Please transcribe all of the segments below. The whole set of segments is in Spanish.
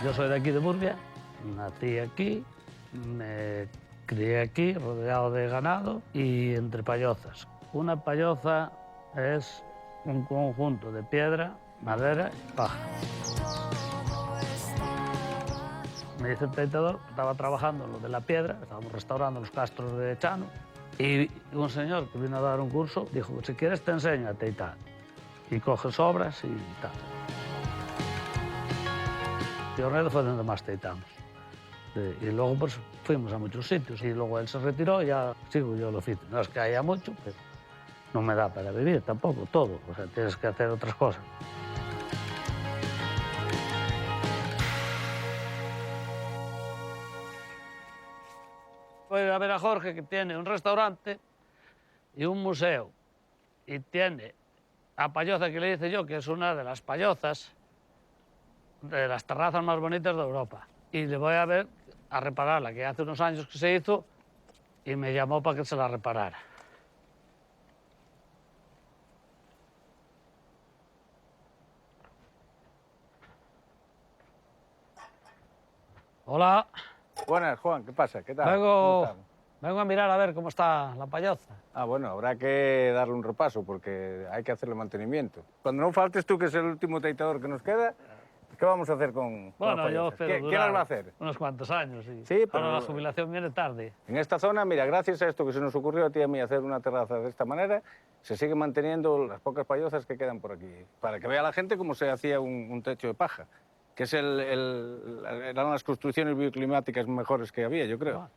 Yo soy de aquí de Burbia, nací aquí, me crié aquí, rodeado de ganado y entre pallozas. Una palloza es un conjunto de piedra, madera y paja. Me dice el teitador que estaba trabajando en lo de la piedra, estábamos restaurando los castros de Chano, y un señor que vino a dar un curso dijo, si quieres te enseño a teitar. Y coges obras y tal. Y Ornedo fue donde más teitamos. Y luego pues fuimos a muchos sitios y luego él se retiró y ya sigo yo el oficio. No es que haya mucho, pero no me da para vivir tampoco, todo. O sea, tienes que hacer otras cosas. Voy a ver a Jorge, que tiene un restaurante y un museo. Y tiene a Palloza, que le dice yo, que es una de las pallozas, de las terrazas más bonitas de Europa. Y le voy a ver a repararla, que hace unos años que se hizo, y me llamó para que se la reparara. Hola. Buenas, Juan, ¿qué pasa? ¿Qué tal? Vengo a mirar a ver cómo está la palloza. Ah, bueno, habrá que darle un repaso porque hay que hacerle mantenimiento. Cuando no faltes tú, que es el último teitador que nos queda, ¿qué vamos a hacer con las Bueno, yo pallozas? espero ¿Quién las va a hacer? unos cuantos años. Y Sí, pero ahora la jubilación viene tarde. En esta zona, mira, gracias a esto que se nos ocurrió a ti y a mí hacer una terraza de esta manera, se siguen manteniendo las pocas pallozas que quedan por aquí. Para que vea la gente cómo se hacía un techo de paja, que es eran las construcciones bioclimáticas mejores que había, yo creo.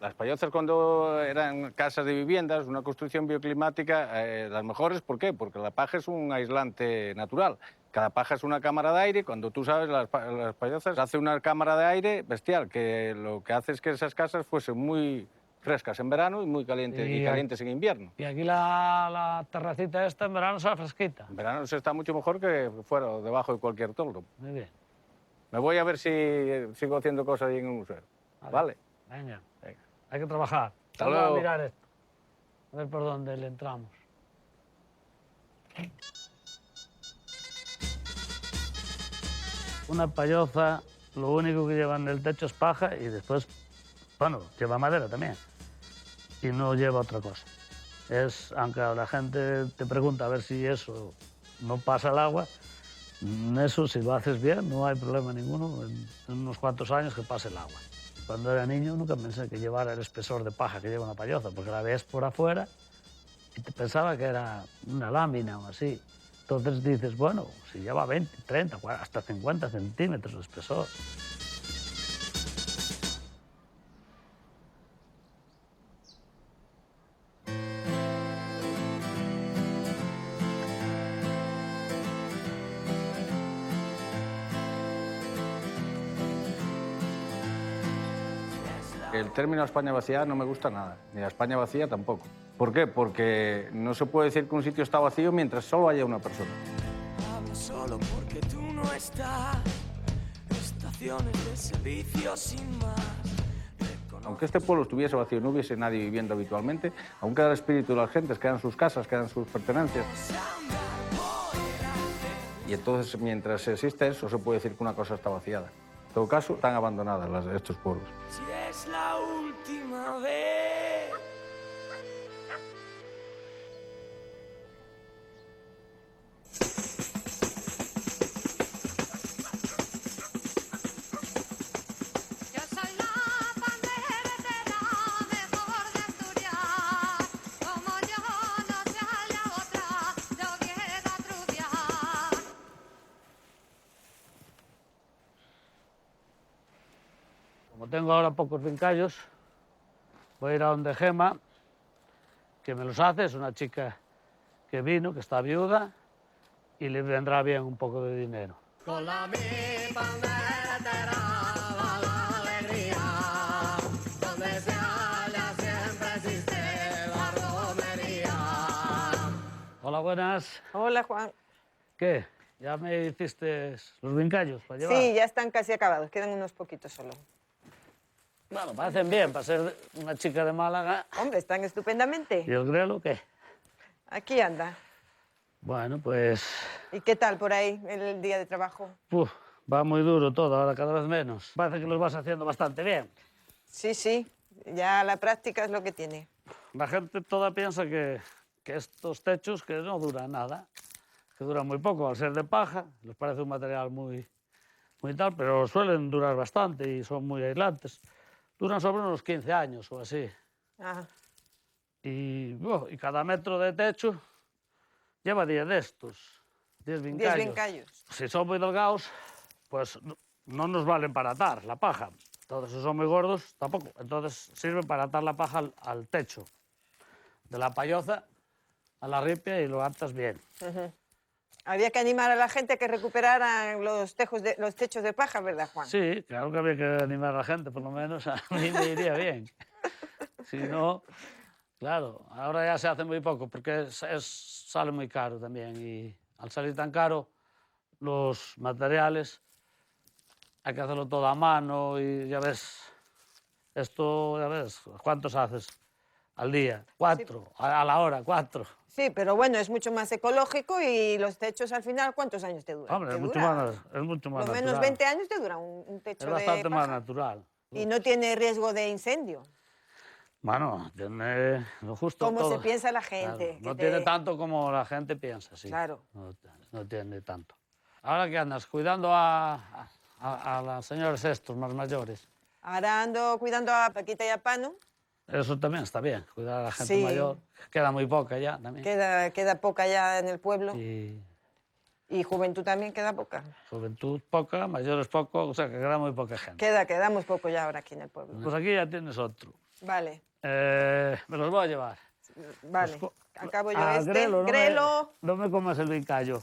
Las pallozas, cuando eran casas de viviendas, una construcción bioclimática, las mejores, ¿por qué? Porque la paja es un aislante natural. Cada paja es una cámara de aire. Cuando tú sabes, las pallozas hace una cámara de aire bestial, que lo que hace es que esas casas fuesen muy frescas en verano y muy calientes en invierno. Y aquí la terracita esta en verano se fresquita. En verano se está mucho mejor que fuera o debajo de cualquier toldo. Muy bien. Me voy a ver si sigo haciendo cosas ahí en el museo. ¿Vale? Venga. Hay que trabajar. Hasta Vamos luego. a mirar esto. A ver por dónde le entramos. Una palloza, lo único que lleva en el techo es paja y después, bueno, lleva madera también. Y no lleva otra cosa. Aunque la gente te pregunta a ver si eso no pasa el agua, eso si lo haces bien no hay problema ninguno en unos cuantos años que pase el agua. Cuando era niño nunca pensé que llevara el espesor de paja que lleva una palloza, porque la ves por afuera y te pensaba que era una lámina o así. Entonces dices, bueno, si lleva 20, 30, 40, hasta 50 centímetros de espesor. El término España vacía no me gusta nada, ni la España vacía tampoco. ¿Por qué? Porque no se puede decir que un sitio está vacío mientras solo haya una persona. Hablo solo porque tú no estás. Estaciones de servicio sin más. Aunque este pueblo estuviese vacío y no hubiese nadie viviendo habitualmente, aún queda el espíritu de las gentes, quedan sus casas, quedan sus pertenencias. Y entonces, mientras existe eso, se puede decir que una cosa está vaciada. En todo caso, están abandonadas estos pueblos. Si es la última vez. Yo soy la panderetera mejor de Asturias, como yo no se halla otra, yo quiero atrubiar. Como tengo ahora pocos vincallos, voy a ir a donde Gema, que me los hace. Es una chica que vino, que está viuda, y le vendrá bien un poco de dinero. Con la mi panderetera va la alegría, donde se halla siempre existe la romería. Hola, buenas. Hola, Juan. ¿Qué? ¿Ya me hiciste los vincallos para llevar? Sí, ya están casi acabados, quedan unos poquitos solo. Bueno, parecen bien para ser una chica de Málaga. Hombre, están estupendamente. ¿Y el grelo qué? Aquí anda. Bueno, pues... ¿Y qué tal por ahí el día de trabajo? Va muy duro todo, ahora cada vez menos. Parece que los vas haciendo bastante bien. Sí, sí, ya la práctica es lo que tiene. La gente toda piensa que estos techos que no duran nada, que duran muy poco al ser de paja, les parece un material muy tal, pero suelen durar bastante y son muy aislantes. Duran sobre unos 15 años o así. Ajá. Y cada metro de techo lleva 10 de estos, 10 10 vincallos. vincallos. Si son muy delgados, pues no nos valen para atar la paja. Entonces, si son muy gordos, tampoco. Entonces, sirven para atar la paja al techo. De la payoza a la ripia y lo atas bien. Había que animar a la gente a que recuperaran los techos de paja, ¿verdad, Juan? Sí, claro que había que animar a la gente, por lo menos a mí me iría bien. Si no, claro, ahora ya se hace muy poco porque sale muy caro también y al salir tan caro los materiales hay que hacerlo todo a mano y ya ves, esto, ya ves, ¿cuántos haces al día? 4, sí. A la hora, 4. Sí, pero bueno, es mucho más ecológico y los techos al final, ¿cuántos años te duran? Hombre, es mucho más Lo natural. menos 20 años te dura un techo de paja. Es bastante más natural. Y no tiene riesgo de incendio. Bueno, tiene lo justo Como todo. se piensa la gente. Claro, no tiene tanto como la gente piensa, sí. Claro. No tiene tanto. Ahora que andas cuidando a los señores estos más mayores. Ahora ando cuidando a Paquita y a Pano. Eso también está bien, cuidar a la gente Sí. mayor. Queda muy poca ya también. Queda poca ya en el pueblo. Y juventud también queda poca. Juventud poca, mayores poco, o sea que queda muy poca gente. Quedamos poco ya ahora aquí en el pueblo. Pues aquí ya tienes otro. Vale. Me los voy a llevar. Vale. Acabo yo Grelo. No me comas el vincallo.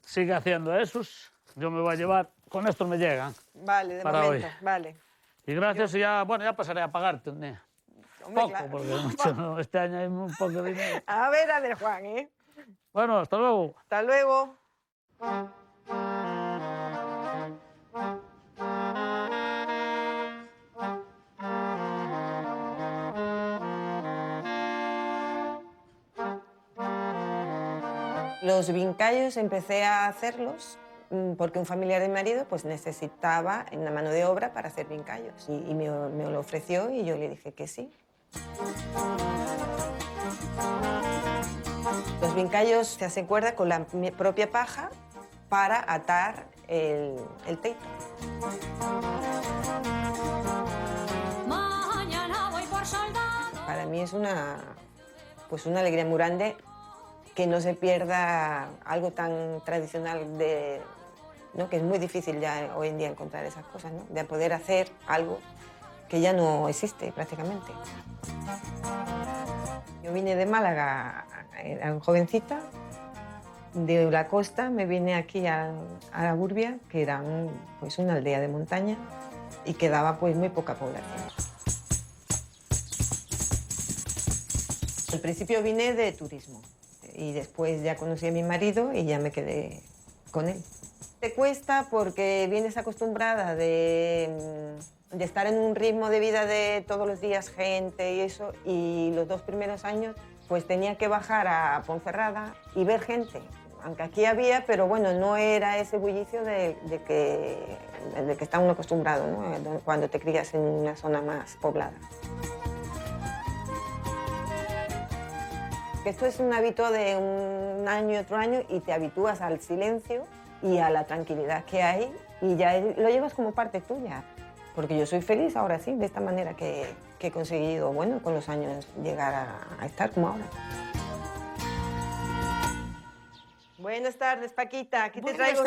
Sigue haciendo esos. Yo me voy a llevar. Con estos me llegan. Vale, de para momento. Hoy. Vale. Y gracias y ya pasaré a pagarte un día. Hombre, poco, claro. porque mucho, no, este año hay un poco de dinero. A ver, Juan, ¿eh? Bueno, hasta luego. Hasta luego. Los vincallos empecé a hacerlos porque un familiar de mi marido pues, necesitaba una mano de obra para hacer vincallos y me lo ofreció y yo le dije que sí. Los vincallos se hacen cuerda con la propia paja para atar el teito. Mañana voy por soldado. Para mí es una alegría muy grande que no se pierda algo tan tradicional, ¿no? Que es muy difícil ya hoy en día encontrar esas cosas, ¿no? De poder hacer algo que ya no existe prácticamente. Yo vine de Málaga, era jovencita, de la costa me vine aquí a la Gurbia, que era una aldea de montaña y quedaba pues muy poca población. Al principio vine de turismo y después ya conocí a mi marido y ya me quedé con él. Te cuesta porque vienes acostumbrada de estar en un ritmo de vida de todos los días gente y eso, y los 2 primeros años pues tenía que bajar a Ponferrada y ver gente, aunque aquí había, pero bueno, no era ese bullicio de que está uno acostumbrado, ¿no? Cuando te crías en una zona más poblada. Esto es un hábito de un año y otro año y te habitúas al silencio y a la tranquilidad que hay y ya lo llevas como parte tuya. Porque yo soy feliz ahora sí, de esta manera que he conseguido, bueno, con los años llegar a estar como ahora. Buenas tardes, Paquita. Aquí te traigo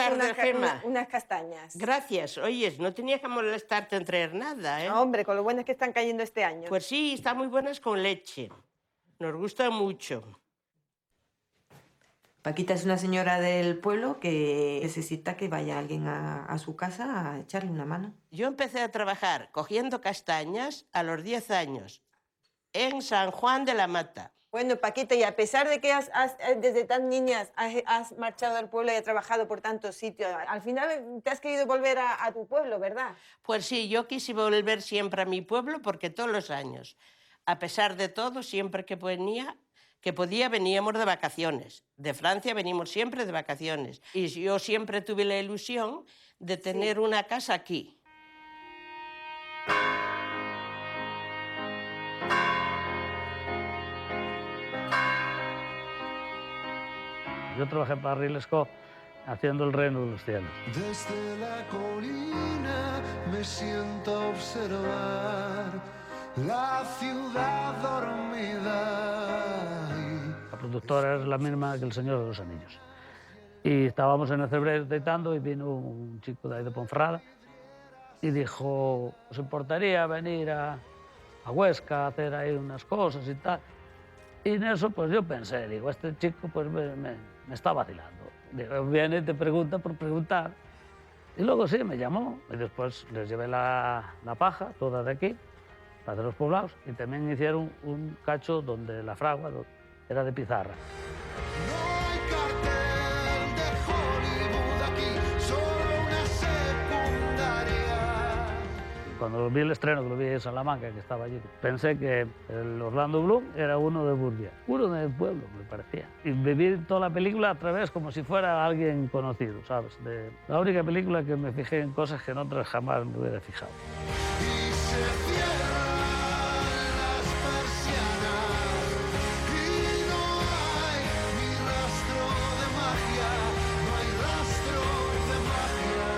unas castañas. Gracias. Oyes, no tenía que molestarte en traer nada, ¿eh? Hombre, con lo buenas que están cayendo este año. Pues sí, están muy buenas con leche. Nos gusta mucho. Paquita es una señora del pueblo que necesita que vaya alguien a su casa a echarle una mano. Yo empecé a trabajar cogiendo castañas a los 10 años en San Juan de la Mata. Bueno, Paquita, y a pesar de que desde tan niñas has marchado al pueblo y has trabajado por tantos sitios, al final te has querido volver a tu pueblo, ¿verdad? Pues sí, yo quise volver siempre a mi pueblo porque todos los años, a pesar de todo, siempre que podía, veníamos de vacaciones. De Francia venimos siempre de vacaciones. Y yo siempre tuve la ilusión de tener una casa aquí. Yo trabajé para Rilesco haciendo El Reino de los Cielos. Desde la colina me siento a observar la ciudad dormida. La productora es la misma que El Señor de los Anillos. Y estábamos en el Cebreiro editando y vino un chico de ahí de Ponferrada y dijo, ¿os importaría venir a Huesca a hacer ahí unas cosas y tal? Y en eso pues yo pensé, digo, este chico pues me está vacilando. Digo, viene y te pregunta por preguntar. Y luego sí, me llamó y después les llevé la paja, toda de aquí, para hacer los poblados, y también hicieron un cacho donde la fragua era de pizarra. No hay cartel de Hollywood aquí, solo una secundaria. Y cuando vi el estreno, que lo vi en Salamanca, que estaba allí, pensé que el Orlando Bloom era uno de Burbia, uno del pueblo, me parecía. Y viví toda la película a través como si fuera alguien conocido, ¿sabes? La única película que me fijé en cosas que en otras jamás me hubiera fijado. Y se cierran las persianas y no hay ni rastro de magia, no hay rastro de magia.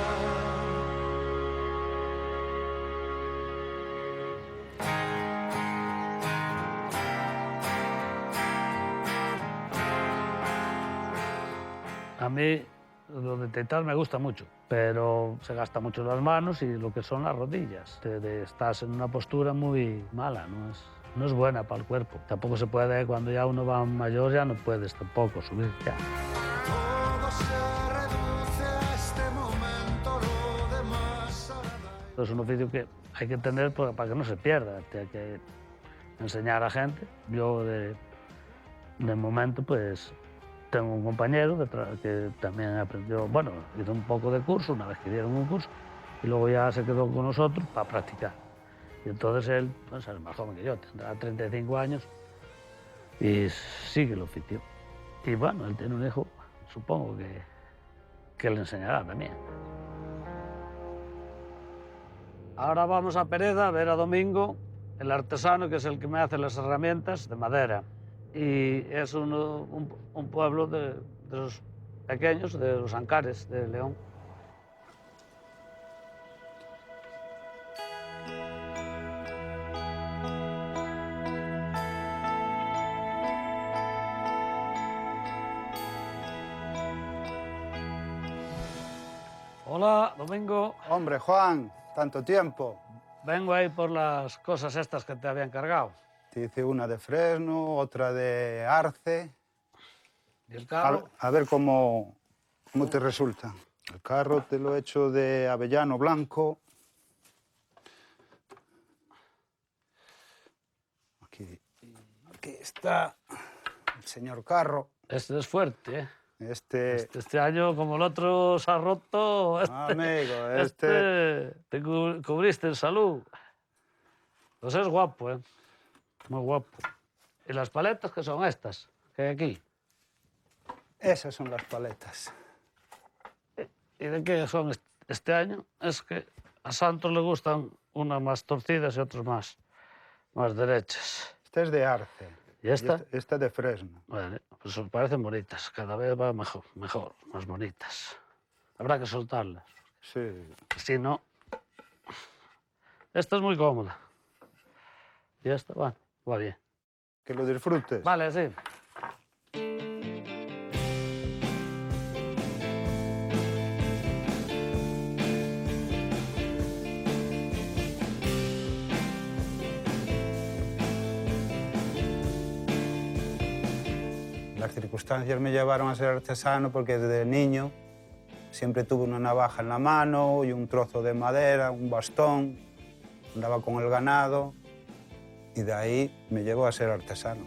A mí lo de tentar me gusta mucho, pero se gasta mucho las manos y lo que son las rodillas. Estás en una postura muy mala, no es buena para el cuerpo. Tampoco se puede, cuando ya uno va mayor, ya no puedes tampoco subir ya. Todo se reduce a este momento, lo demás ahora da. Es un oficio que hay que tener para que no se pierda, hay que enseñar a gente. Yo de momento pues tengo un compañero que también aprendió, bueno, hizo un poco de curso, una vez que dieron un curso, y luego ya se quedó con nosotros para practicar. Y entonces él, pues, es más joven que yo, tendrá 35 años y sigue el oficio. Y bueno, él tiene un hijo, supongo que le enseñará también. Ahora vamos a Pereda a ver a Domingo, el artesano, que es el que me hace las herramientas de madera. Y es un pueblo de los pequeños, de los Ancares de León. Hola, Domingo. Hombre, Juan, tanto tiempo. Vengo ahí por las cosas estas que te había encargado. Te hice una de fresno, otra de arce. ¿Y el carro? A ver cómo te resulta. El carro te lo he hecho de avellano blanco. Aquí está el señor carro. Este es fuerte, ¿eh? Este año, como el otro se ha roto, amigo, te cubriste en salud. Pues es guapo, ¿eh? Muy guapo. ¿Y las paletas qué son estas que hay aquí? Esas son las paletas. ¿Y de qué son este año? Es que a Santos le gustan unas más torcidas y otras más derechas. Esta es de arce. ¿Y esta? Esta de fresno. Vale, pues parecen bonitas. Cada vez va mejor, más bonitas. Habrá que soltarlas. Sí. Si no... Esta es muy cómoda. Y esta, bueno, va bien. Que lo disfrutes. Vale, sí. Las circunstancias me llevaron a ser artesano porque desde niño siempre tuve una navaja en la mano y un trozo de madera, un bastón, andaba con el ganado y de ahí me llevó a ser artesano.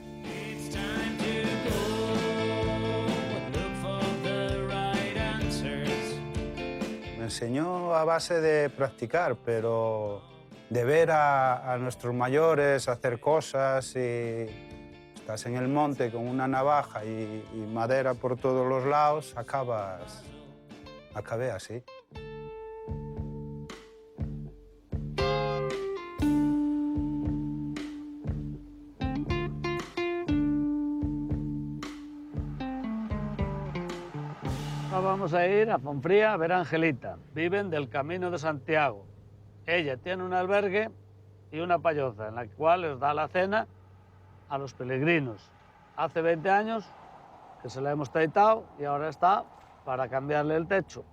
Me enseñó a base de practicar, pero de ver a nuestros mayores hacer cosas y... Estás en el monte con una navaja y madera por todos los lados, acabé así. Ahora vamos a ir a Fonfría a ver a Angelita. Viven del Camino de Santiago. Ella tiene un albergue y una payoza en la cual les da la cena a los peregrinos. Hace 20 años que se la hemos traitado y ahora está para cambiarle el techo.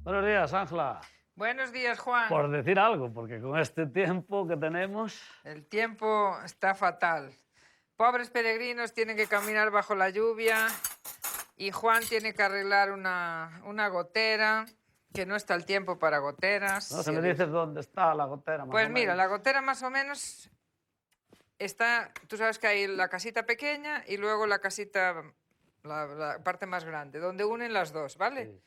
Buenos días, Ángela. Buenos días, Juan. Por decir algo, porque con este tiempo que tenemos... El tiempo está fatal. Pobres peregrinos tienen que caminar bajo la lluvia y Juan tiene que arreglar una gotera, que no está el tiempo para goteras. No, si me dices dónde está la gotera. Más Pues o mira, menos. la gotera más o menos está... Tú sabes que hay la casita pequeña y luego la casita, la parte más grande, donde unen las dos, ¿vale? Sí.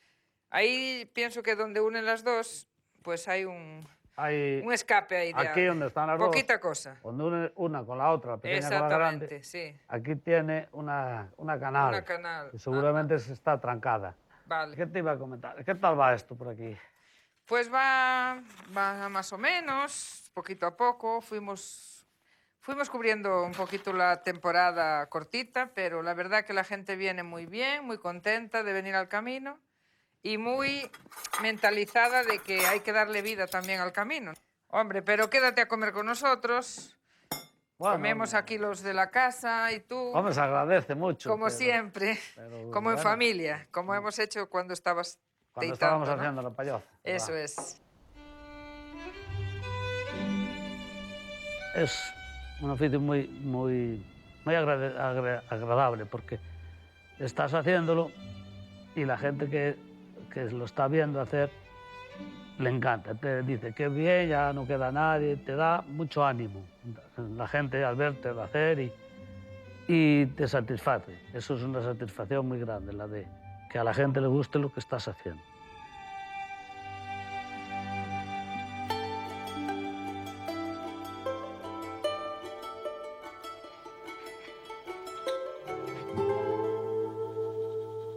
Ahí pienso que donde unen las dos, pues hay un escape ahí de Aquí donde están las dos, poquita cosa. cuando une una con la otra, la pequeña con la Exactamente, grande, sí. aquí tiene una canal. Una canal. Y seguramente se está trancada. Vale. ¿Qué te iba a comentar? ¿Qué tal va esto por aquí? Pues va más o menos, poquito a poco. Fuimos cubriendo un poquito la temporada cortita, pero la verdad que la gente viene muy bien, muy contenta de venir al camino y muy mentalizada de que hay que darle vida también al camino. Hombre, pero quédate a comer con nosotros. Bueno, Comemos aquí los de la casa y tú, hombre, se agradece mucho. como pero- siempre, pero como en bueno, familia, como hemos hecho cuando estabas Cuando teitando, estábamos ¿no? haciendo la payoza. Eso Va. es. Es un oficio muy agradable porque estás haciéndolo y la gente que lo está viendo hacer le encanta. Te dice que bien, ya no queda nadie, te da mucho ánimo la gente al verte hacer y te satisface. Eso es una satisfacción muy grande, la de que a la gente le guste lo que estás haciendo.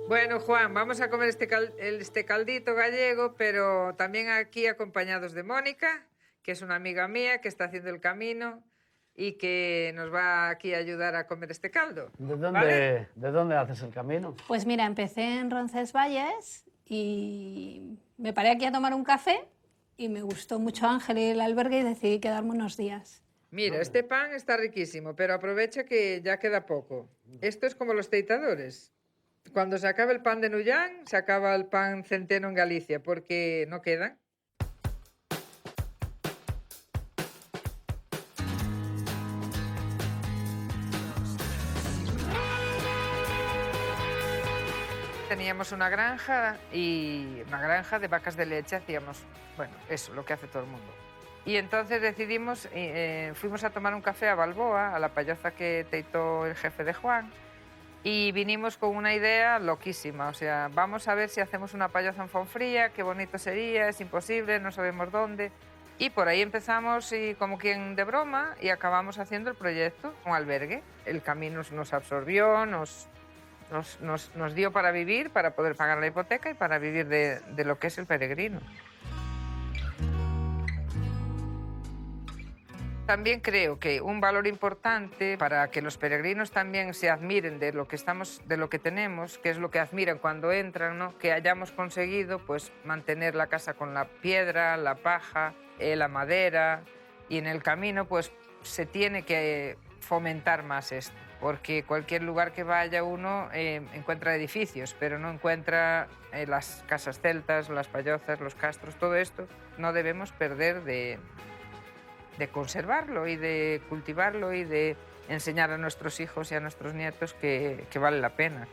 Bueno, Juan, vamos a comer este caldito gallego, pero también aquí acompañados de Mónica, que es una amiga mía que está haciendo el camino y que nos va aquí a ayudar a comer este caldo. ¿Vale? ¿De dónde haces el camino? Pues mira, empecé en Roncesvalles y me paré aquí a tomar un café y me gustó mucho Ángel y el albergue y decidí quedarme unos días. Mira, este pan está riquísimo, pero aprovecha que ya queda poco. Esto es como los teitadores. Cuando se acaba el pan de Nullán, se acaba el pan centeno en Galicia, porque no quedan. Teníamos una granja y una granja de vacas de leche, hacíamos, bueno, eso, lo que hace todo el mundo. Y entonces decidimos, fuimos a tomar un café a Balboa, a la payoza que teitó el jefe de Juan, y vinimos con una idea loquísima, o sea, vamos a ver si hacemos una payoza en Fonfría, qué bonito sería, es imposible, no sabemos dónde. Y por ahí empezamos y como quien de broma y acabamos haciendo el proyecto, un albergue. El camino nos absorbió, nos dio para vivir, para poder pagar la hipoteca y para vivir de lo que es el peregrino. También creo que un valor importante para que los peregrinos también se admiren de lo que tenemos, que es lo que admiran cuando entran, ¿no? Que hayamos conseguido pues mantener la casa con la piedra, la paja, la madera, y en el camino pues se tiene que fomentar más esto, porque cualquier lugar que vaya uno encuentra edificios, pero no encuentra las casas celtas, las payozas, los castros, todo esto no debemos perder de conservarlo y de cultivarlo y de enseñar a nuestros hijos y a nuestros nietos que vale la pena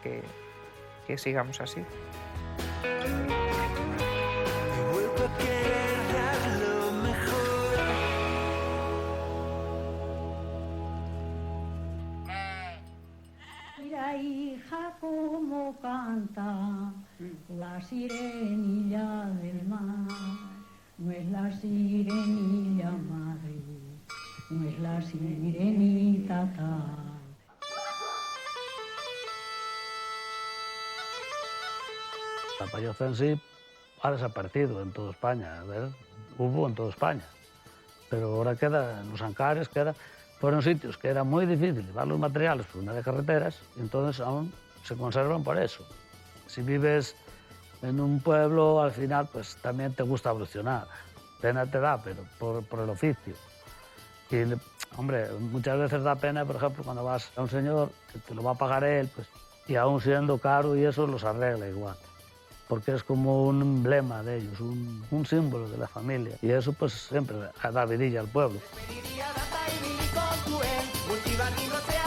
que sigamos así. Mira, hija, cómo canta la sirenilla del mar. No es la sirenilla madre, no es la sirenita. La payoza en sí ha desaparecido en toda España. A ver, hubo en toda España. Pero ahora queda en los Ancares, fueron sitios que era muy difícil llevar los materiales por una de carreteras, y entonces aún se conservan por eso. Si vives en un pueblo, al final, pues también te gusta evolucionar. Pena te da, pero por el oficio. Y, hombre, muchas veces da pena, por ejemplo, cuando vas a un señor que te lo va a pagar él, pues, y aún siendo caro y eso, los arregla igual. Porque es como un emblema de ellos, un símbolo de la familia. Y eso, pues, siempre da vidilla al pueblo. Multibarrinos